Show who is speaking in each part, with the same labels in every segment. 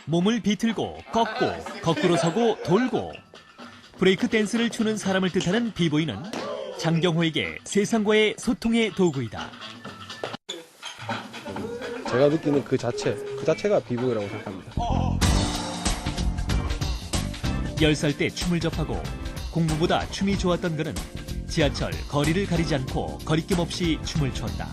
Speaker 1: 몸을 비틀고 꺾고 거꾸로 서고 돌고 브레이크 댄스를 추는 사람을 뜻하는 비보이는 장경호에게 세상과의 소통의 도구이다.
Speaker 2: 제가 느끼는 그 자체가 비보이라고 생각합니다.
Speaker 1: 10살 때 춤을 접하고 공부보다 춤이 좋았던 그는 지하철 거리를 가리지 않고 거리낌 없이 춤을 췄다.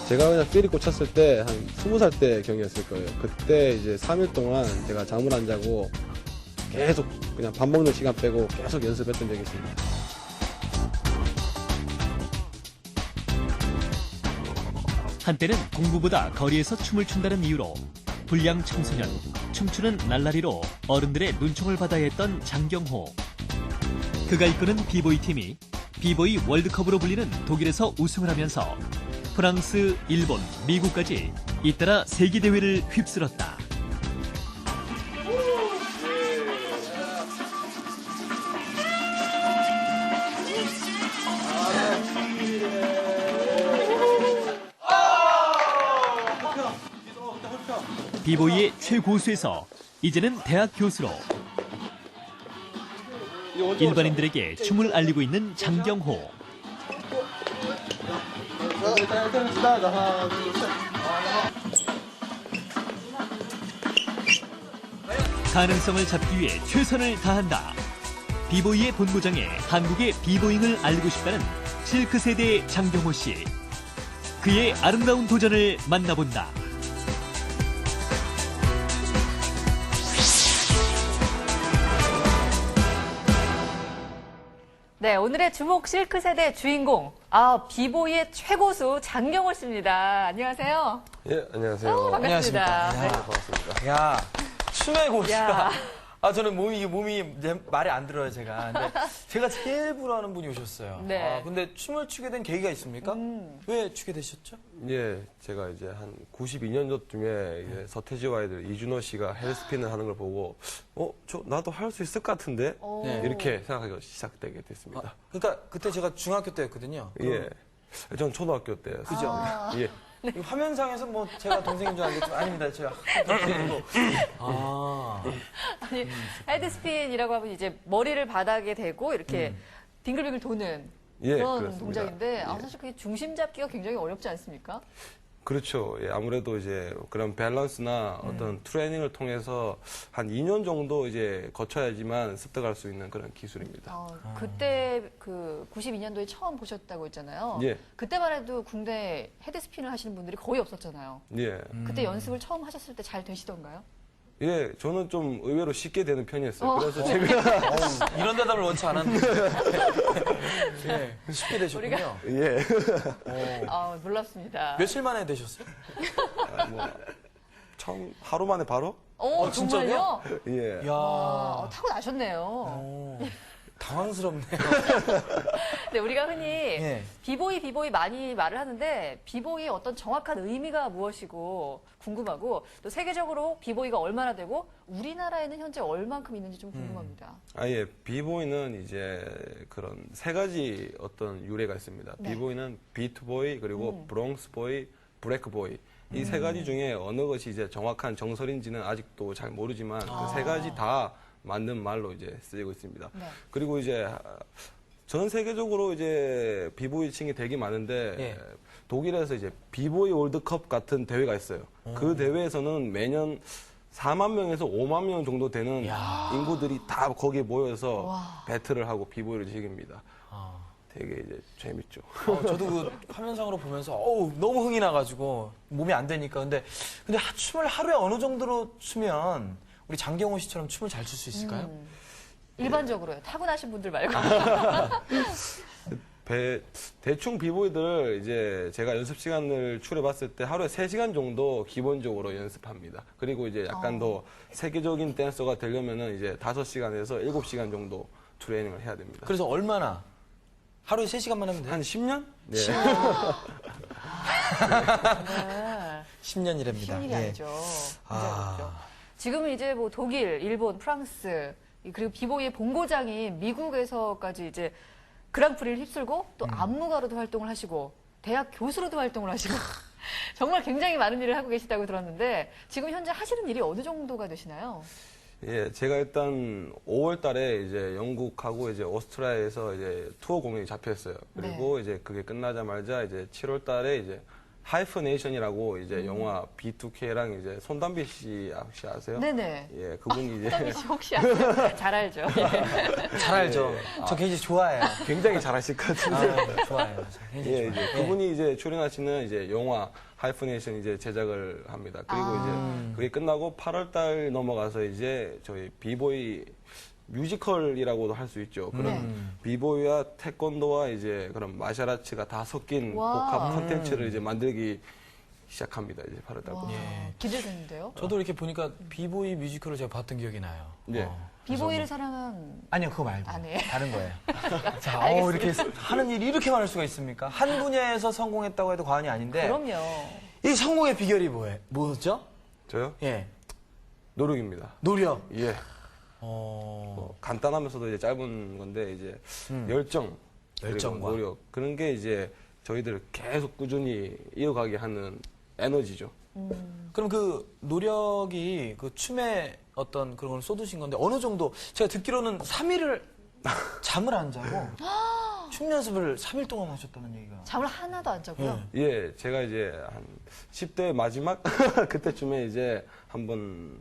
Speaker 2: 제가 그냥 필이 꽂혔을 때 한 20살 때 경이었을 거예요. 그때 이제 3일 동안 제가 잠을 안 자고 계속 그냥 밥 먹는 시간 빼고 계속 연습했던 적이 있습니다.
Speaker 1: 한때는 공부보다 거리에서 춤을 춘다는 이유로 불량 청소년, 춤추는 날라리로 어른들의 눈총을 받아야 했던 장경호. 그가 이끄는 비보이 팀이 비보이 월드컵으로 불리는 독일에서 우승을 하면서 프랑스, 일본, 미국까지 잇따라 세계대회를 휩쓸었다. 비보이의 최고수에서 이제는 대학 교수로 일반인들에게 춤을 알리고 있는 장경호. 가능성을 잡기 위해 최선을 다한다. 비보이의 본고장에 한국의 비보잉을 알리고 싶다는 실크 세대의 장경호 씨. 그의 아름다운 도전을 만나본다.
Speaker 3: 네, 오늘의 주목 실크 세대 주인공, 비보이의 최고수 장경호 씨입니다. 안녕하세요.
Speaker 2: 예, 안녕하세요.
Speaker 3: 반갑습니다. 네.
Speaker 2: 반갑습니다.
Speaker 4: 야, 춤의 고수가.
Speaker 3: 야.
Speaker 4: 저는 몸이 말이 안 들어요, 제가. 근데 제가 제일 부러워하는 분이 오셨어요.
Speaker 3: 네.
Speaker 4: 근데 춤을 추게 된 계기가 있습니까? 왜 추게 되셨죠?
Speaker 2: 예, 제가 이제 한 92년도쯤에 이제 서태지와 아이들 이준호 씨가 헬스핀을 하는 걸 보고, 나도 할 수 있을 것 같은데?
Speaker 4: 네.
Speaker 2: 이렇게 생각하기 시작되게 됐습니다.
Speaker 4: 그러니까 그때 제가 중학교 때였거든요.
Speaker 2: 예. 전 초등학교 때였어요.
Speaker 4: 그죠?
Speaker 2: 예.
Speaker 4: 이 화면상에서 뭐 제가 동생인 줄 알겠지만 아닙니다. 제가
Speaker 3: 아니, 헤드스핀이라고 하면 이제 머리를 바닥에 대고 이렇게 빙글빙글 도는
Speaker 2: 예,
Speaker 3: 그런
Speaker 2: 그렇습니다.
Speaker 3: 동작인데,
Speaker 2: 예.
Speaker 3: 사실 그게 중심 잡기가 굉장히 어렵지 않습니까?
Speaker 2: 그렇죠. 예, 아무래도 이제 그런 밸런스나 어떤 트레이닝을 통해서 한 2년 정도 이제 거쳐야지만 습득할 수 있는 그런 기술입니다.
Speaker 3: 그때 그 92년도에 처음 보셨다고 했잖아요.
Speaker 2: 예.
Speaker 3: 그때만 해도 국내 헤드스핀을 하시는 분들이 거의 없었잖아요.
Speaker 2: 예.
Speaker 3: 그때 연습을 처음 하셨을 때 잘 되시던가요?
Speaker 2: 예, 저는 좀 의외로 쉽게 되는 편이었어요. 그래서 제가
Speaker 4: 이런 대답을 원치 않았는데. 네, 쉽게 되셨군요.
Speaker 2: 예.
Speaker 3: 놀랍습니다.
Speaker 4: 며칠 만에 되셨어요?
Speaker 2: 처음 하루 만에 바로?
Speaker 3: 정말요?
Speaker 2: 예.
Speaker 4: 야,
Speaker 3: 타고 나셨네요.
Speaker 4: 당황스럽네요.
Speaker 3: 네, 우리가 흔히
Speaker 4: 예.
Speaker 3: 비보이 많이 말을 하는데, 비보이의 어떤 정확한 의미가 무엇이고 궁금하고, 또 세계적으로 비보이가 얼마나 되고 우리나라에는 현재 얼만큼 있는지 좀 궁금합니다.
Speaker 2: 예. 비보이는 이제 그런 세 가지 어떤 유래가 있습니다.
Speaker 3: 네.
Speaker 2: 비보이는 비트보이, 그리고 브롱스보이, 브레이크보이. 이 세 가지 중에 어느 것이 이제 정확한 정설인지는 아직도 잘 모르지만 그 세 가지 다 맞는 말로 이제 쓰이고 있습니다.
Speaker 3: 네.
Speaker 2: 그리고 이제 전 세계적으로 이제 비보이층이 되게 많은데
Speaker 4: 예.
Speaker 2: 독일에서 이제 비보이 월드컵 같은 대회가 있어요. 그 대회에서는 매년 4만 명에서 5만 명 정도 되는 인구들이 다 거기에 모여서 배틀을 하고 비보이를 즐깁니다. 되게 이제 재밌죠.
Speaker 4: 저도 그 화면상으로 보면서 너무 흥이 나가지고 몸이 안 되니까. 근데 춤을 하루에 어느 정도로 추면 우리 장경호 씨처럼 춤을 잘 출 수 있을까요?
Speaker 3: 일반적으로요. 타고나신 분들 말고.
Speaker 2: 대충 비보이들 이제 제가 연습 시간을 추려봤을 때 하루에 3시간 정도 기본적으로 연습합니다. 그리고 이제 약간 더 세계적인 댄서가 되려면은 이제 5시간에서 7시간 정도 트레이닝을 해야 됩니다.
Speaker 4: 그래서 얼마나? 하루에 3시간만 하면 돼요?
Speaker 2: 한 10년? 네.
Speaker 4: 10년이랍니다.
Speaker 3: 쉬운 일이
Speaker 4: 예.
Speaker 3: 아니죠. 굉장히 어렵죠. 지금은 이제 뭐 독일, 일본, 프랑스, 그리고 비보이의 본고장인 미국에서까지 이제 그랑프리를 휩쓸고 또 안무가로도 활동을 하시고 대학 교수로도 활동을 하시고 정말 굉장히 많은 일을 하고 계시다고 들었는데 지금 현재 하시는 일이 어느 정도가 되시나요?
Speaker 2: 예, 제가 일단 5월 달에 이제 영국하고 이제 오스트리아에서 이제 투어 공연이 잡혔어요. 그리고 이제 그게 끝나자마자 이제 7월 달에 이제 하이퍼네이션이라고 이제 영화 B2K랑 이제 손담비 씨 혹시 아세요?
Speaker 3: 네네.
Speaker 2: 예, 그분이 이제
Speaker 3: 손담비 씨 혹시 아세요? 잘 알죠. 예.
Speaker 4: 잘 알죠. 저 굉장히 좋아해요.
Speaker 2: 굉장히 잘하실 것 같은데.
Speaker 4: 아, 좋아해요. 굉장히
Speaker 2: 예,
Speaker 4: 좋아해요.
Speaker 2: 이제 그분이 이제 출연하시는 이제 영화 하이퍼네이션 이제 제작을 합니다. 그리고 이제 그게 끝나고 8월 달 넘어가서 이제 저희 비보이 뮤지컬이라고도 할 수 있죠. 그런 비보이와 태권도와 이제 그런 마샬아츠가 다 섞인
Speaker 3: 와.
Speaker 2: 복합 콘텐츠를 이제 만들기 시작합니다. 이제 8월 달부터.
Speaker 4: 예.
Speaker 3: 기대되는데요.
Speaker 4: 저도 이렇게 보니까 비보이 뮤지컬을 제가 봤던 기억이 나요.
Speaker 2: 예.
Speaker 3: 비보이를 사랑한
Speaker 4: 아니요, 그거 말고.
Speaker 3: 아, 네.
Speaker 4: 다른 거예요. 자,
Speaker 3: 알겠습니다.
Speaker 4: 이렇게 하는 일이 이렇게 많을 수가 있습니까? 한 분야에서 성공했다고 해도 과언이 아닌데.
Speaker 3: 그럼요.
Speaker 4: 이 성공의 비결이 뭐죠?
Speaker 2: 저요?
Speaker 4: 예.
Speaker 2: 노력입니다.
Speaker 4: 노력.
Speaker 2: 예. 뭐 간단하면서도 이제 짧은 건데 이제 열정, 그리고
Speaker 4: 열정과.
Speaker 2: 노력 그런 게 이제 저희들을 계속 꾸준히 이어가게 하는 에너지죠.
Speaker 4: 그럼 그 노력이 그 춤에 어떤 그런 걸 쏟으신 건데 어느 정도 제가 듣기로는 3일을 잠을 안 자고 춤 연습을 3일 동안 하셨다는 얘기가.
Speaker 3: 잠을 하나도 안 자고요.
Speaker 2: 예, 제가 이제 한 10대 마지막 그때쯤에 이제 한번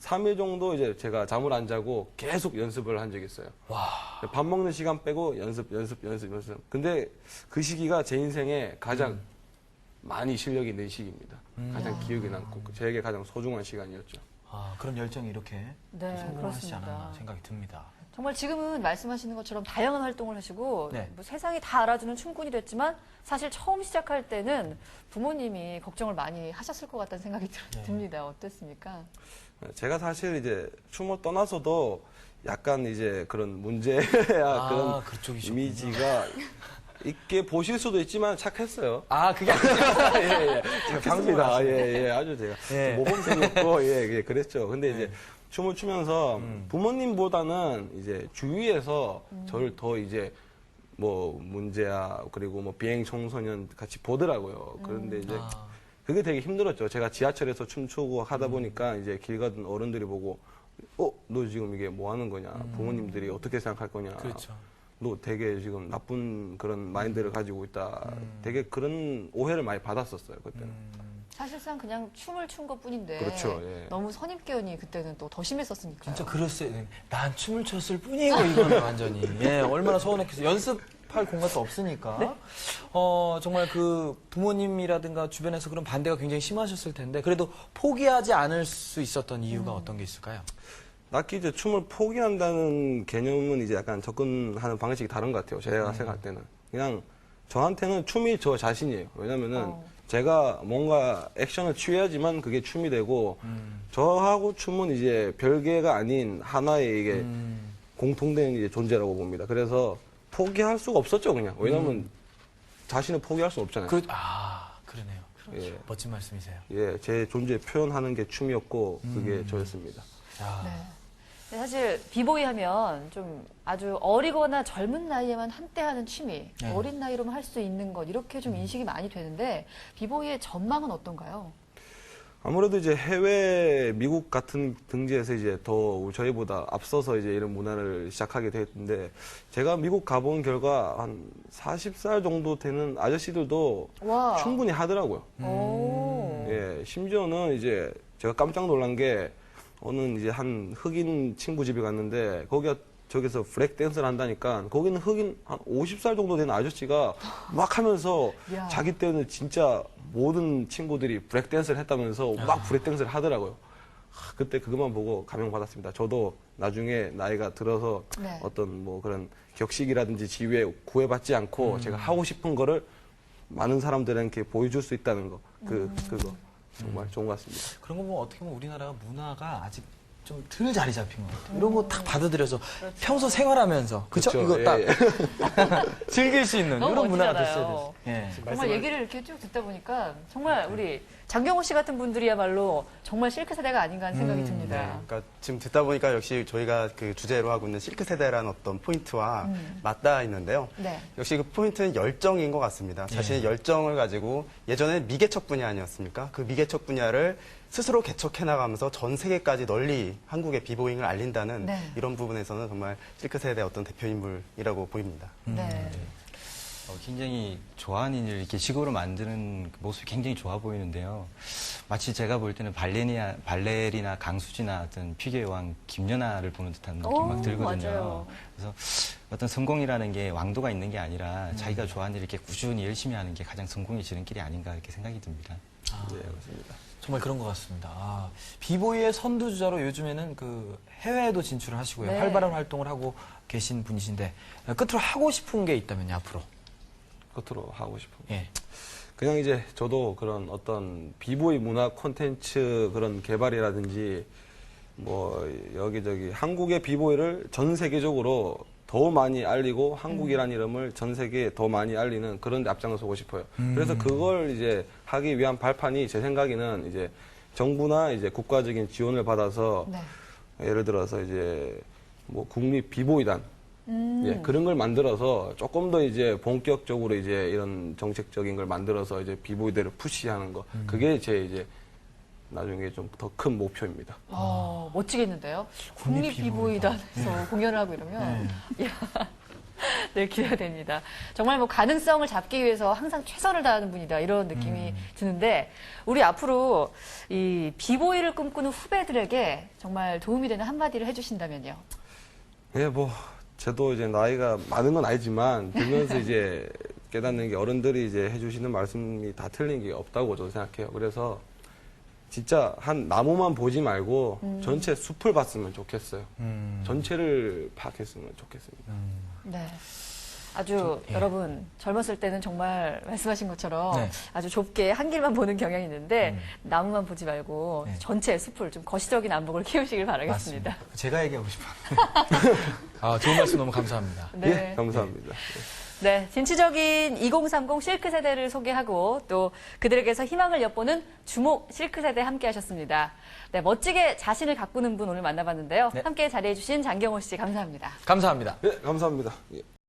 Speaker 2: 3일 정도 이제 제가 잠을 안 자고 계속 연습을 한 적이 있어요.
Speaker 4: 와.
Speaker 2: 밥 먹는 시간 빼고 연습. 근데 그 시기가 제 인생에 가장 많이 실력이 있는 시기입니다. 가장 기억에 남고 저에게 가장 소중한 시간이었죠.
Speaker 4: 아, 그런 열정이 이렇게
Speaker 3: 네,
Speaker 4: 성공하시지
Speaker 3: 그렇습니다.
Speaker 4: 않았나 생각이 듭니다.
Speaker 3: 정말 지금은 말씀하시는 것처럼 다양한 활동을 하시고
Speaker 4: 네.
Speaker 3: 뭐 세상이 다 알아주는 춤꾼이 됐지만 사실 처음 시작할 때는 부모님이 걱정을 많이 하셨을 것 같다는 생각이 듭니다. 어땠습니까?
Speaker 2: 제가 사실 이제 춤을 떠나서도 약간 이제 그런 문제야 그런
Speaker 4: 그쪽이셨군요.
Speaker 2: 이미지가 있게 보실 수도 있지만 착했어요.
Speaker 4: 아, 그게 아니라.
Speaker 2: 예. 착합니다. 예. 아주 제가
Speaker 4: 예.
Speaker 2: 모범생이었고, 예, 그랬죠. 근데 이제 춤을 추면서 부모님보다는 이제 주위에서 저를 더 이제 뭐 문제야, 그리고 뭐 비행 청소년 같이 보더라고요. 그런데 이제 그게 되게 힘들었죠. 제가 지하철에서 춤추고 하다 보니까 이제 길 가던 어른들이 보고, 너 지금 이게 뭐 하는 거냐. 부모님들이 어떻게 생각할 거냐.
Speaker 4: 그렇죠.
Speaker 2: 너 되게 지금 나쁜 그런 마인드를 가지고 있다. 되게 그런 오해를 많이 받았었어요, 그때는.
Speaker 3: 사실상 그냥 춤을 춘 것뿐인데
Speaker 2: 그렇죠, 예.
Speaker 3: 너무 선입견이 그때는 또 더 심했었으니까요.
Speaker 4: 진짜 그랬어요. 난 춤을 췄을 뿐이고 이거는 완전히. 예, 얼마나 서운했겠어요. 연습할 공간도 없으니까.
Speaker 3: 네.
Speaker 4: 정말 그 부모님이라든가 주변에서 그런 반대가 굉장히 심하셨을 텐데 그래도 포기하지 않을 수 있었던 이유가 어떤 게 있을까요?
Speaker 2: 딱히 이제 춤을 포기한다는 개념은 이제 약간 접근하는 방식이 다른 것 같아요. 제가 생각할 때는. 그냥 저한테는 춤이 저 자신이에요. 왜냐면은 제가 뭔가 액션을 취해야지만 그게 춤이 되고 저하고 춤은 이제 별개가 아닌 하나의 이게 공통된 이제 존재라고 봅니다. 그래서 포기할 수가 없었죠, 그냥. 왜냐면 자신을 포기할 수 없잖아요.
Speaker 4: 그러네요.
Speaker 2: 예.
Speaker 4: 멋진 말씀이세요.
Speaker 2: 예, 제 존재 표현하는 게 춤이었고 그게 저였습니다.
Speaker 3: 네. 근데 사실 비보이 하면 좀 아주 어리거나 젊은 나이에만 한때 하는 취미,
Speaker 4: 네.
Speaker 3: 어린 나이로만 할 수 있는 것 이렇게 좀 인식이 많이 되는데 비보이의 전망은 어떤가요?
Speaker 2: 아무래도 이제 해외 미국 같은 등지에서 이제 더 저희보다 앞서서 이제 이런 문화를 시작하게 됐는데 제가 미국 가본 결과 한 40살 정도 되는 아저씨들도
Speaker 3: 와.
Speaker 2: 충분히 하더라고요.
Speaker 3: 오.
Speaker 2: 예, 심지어는 이제 제가 깜짝 놀란 게 어느 이제 한 흑인 친구 집에 갔는데 거기가 저기서 브렉 댄스를 한다니까 거기는 흑인 한 50살 정도 되는 아저씨가 막 하면서
Speaker 3: 야.
Speaker 2: 자기 때는 진짜 모든 친구들이 브렉 댄스를 했다면서 막 브렉 댄스를 하더라고요. 그때 그것만 보고 감명받았습니다. 저도 나중에 나이가 들어서
Speaker 3: 네.
Speaker 2: 어떤 뭐 그런 격식이라든지 지위에 구애받지 않고 제가 하고 싶은 거를 많은 사람들에게 보여줄 수 있다는 거. 그거 정말 좋은 것 같습니다.
Speaker 4: 그런 거 보면 어떻게 보면 우리나라가 문화가 아직 좀 덜 자리 잡힌 것 같아요. 이런 거 딱 받아들여서 평소 생활하면서 그쵸?
Speaker 2: 그렇죠.
Speaker 4: 이거 딱
Speaker 2: 예,
Speaker 4: 즐길 수 있는
Speaker 3: 너무
Speaker 4: 이런 문화가
Speaker 3: 멋지잖아요.
Speaker 4: 됐어야 됐어요. 예.
Speaker 3: 정말 얘기를 이렇게 쭉 듣다 보니까 정말 우리 장경호 씨 같은 분들이야말로 정말 실크 세대가 아닌가 하는 생각이 듭니다.
Speaker 5: 그러니까 지금 듣다 보니까 역시 저희가 그 주제로 하고 있는 실크 세대라는 어떤 포인트와 맞닿아 있는데요.
Speaker 3: 네.
Speaker 5: 역시 그 포인트는 열정인 것 같습니다. 자신의 열정을 가지고 예전에 미개척 분야 아니었습니까? 그 미개척 분야를 스스로 개척해 나가면서 전 세계까지 널리 한국의 비보잉을 알린다는
Speaker 3: 네.
Speaker 5: 이런 부분에서는 정말 실크 세대의 어떤 대표 인물이라고 보입니다.
Speaker 3: 네.
Speaker 6: 굉장히 좋아하는 일, 이렇게 식으로 만드는 그 모습이 굉장히 좋아 보이는데요. 마치 제가 볼 때는 발레리나 강수지나 어떤 피겨의 왕 김연아를 보는 듯한 느낌이
Speaker 3: 오,
Speaker 6: 막 들거든요.
Speaker 3: 맞아요.
Speaker 6: 그래서 어떤 성공이라는 게 왕도가 있는 게 아니라 자기가 좋아하는 일 이렇게 꾸준히 열심히 하는 게 가장 성공의 지름길이 아닌가 이렇게 생각이 듭니다.
Speaker 2: 네, 맞습니다.
Speaker 4: 정말 그런 것 같습니다. 아, 비보이의 선두주자로 요즘에는 그 해외에도 진출을 하시고요.
Speaker 3: 네.
Speaker 4: 활발한 활동을 하고 계신 분이신데 끝으로 하고 싶은 게 있다면요, 앞으로.
Speaker 2: 끝으로 하고 싶은.
Speaker 4: 예.
Speaker 2: 그냥 이제 저도 그런 어떤 비보이 문화 콘텐츠 그런 개발이라든지 뭐 여기저기 한국의 비보이를 전 세계적으로 더 많이 알리고 한국이란 이름을 전 세계에 더 많이 알리는 그런 데 앞장을 서고 싶어요. 그래서 그걸 이제 하기 위한 발판이 제 생각에는 이제 정부나 이제 국가적인 지원을 받아서
Speaker 3: 네.
Speaker 2: 예를 들어서 이제 뭐 국립 비보이단 예, 그런 걸 만들어서 조금 더 이제 본격적으로 이제 이런 정책적인 걸 만들어서 이제 비보이들을 푸시하는 거 그게 제 이제 나중에 좀 더 큰 목표입니다.
Speaker 3: 멋지겠는데요? 국립 비보이단에서 공연을 하고 이러면 이야, 네, 기대가 됩니다. 정말 뭐 가능성을 잡기 위해서 항상 최선을 다하는 분이다 이런 느낌이 드는데 우리 앞으로 이 비보이를 꿈꾸는 후배들에게 정말 도움이 되는 한마디를 해주신다면요.
Speaker 2: 예, 뭐 저도 이제 나이가 많은 건 아니지만 들면서 이제 깨닫는 게 어른들이 이제 해주시는 말씀이 다 틀린 게 없다고 저도 생각해요. 그래서 진짜 한 나무만 보지 말고 전체 숲을 봤으면 좋겠어요. 전체를 파악했으면 좋겠습니다.
Speaker 3: 네. 아주 여러분 젊었을 때는 정말 말씀하신 것처럼
Speaker 4: 네.
Speaker 3: 아주 좁게 한 길만 보는 경향이 있는데 나무만 보지 말고
Speaker 4: 네.
Speaker 3: 전체 숲을 좀 거시적인 안목을 키우시길 바라겠습니다.
Speaker 4: 맞습니다. 제가 얘기하고 싶어요. 아, 좋은 말씀 너무 감사합니다.
Speaker 3: 네.
Speaker 2: 예, 감사합니다.
Speaker 3: 네, 진취적인 2030 실크 세대를 소개하고 또 그들에게서 희망을 엿보는 주목 실크 세대 함께 하셨습니다. 네, 멋지게 자신을 가꾸는 분 오늘 만나봤는데요.
Speaker 4: 네.
Speaker 3: 함께 자리해주신 장경호 씨 감사합니다.
Speaker 4: 감사합니다.
Speaker 2: 예, 감사합니다. 예.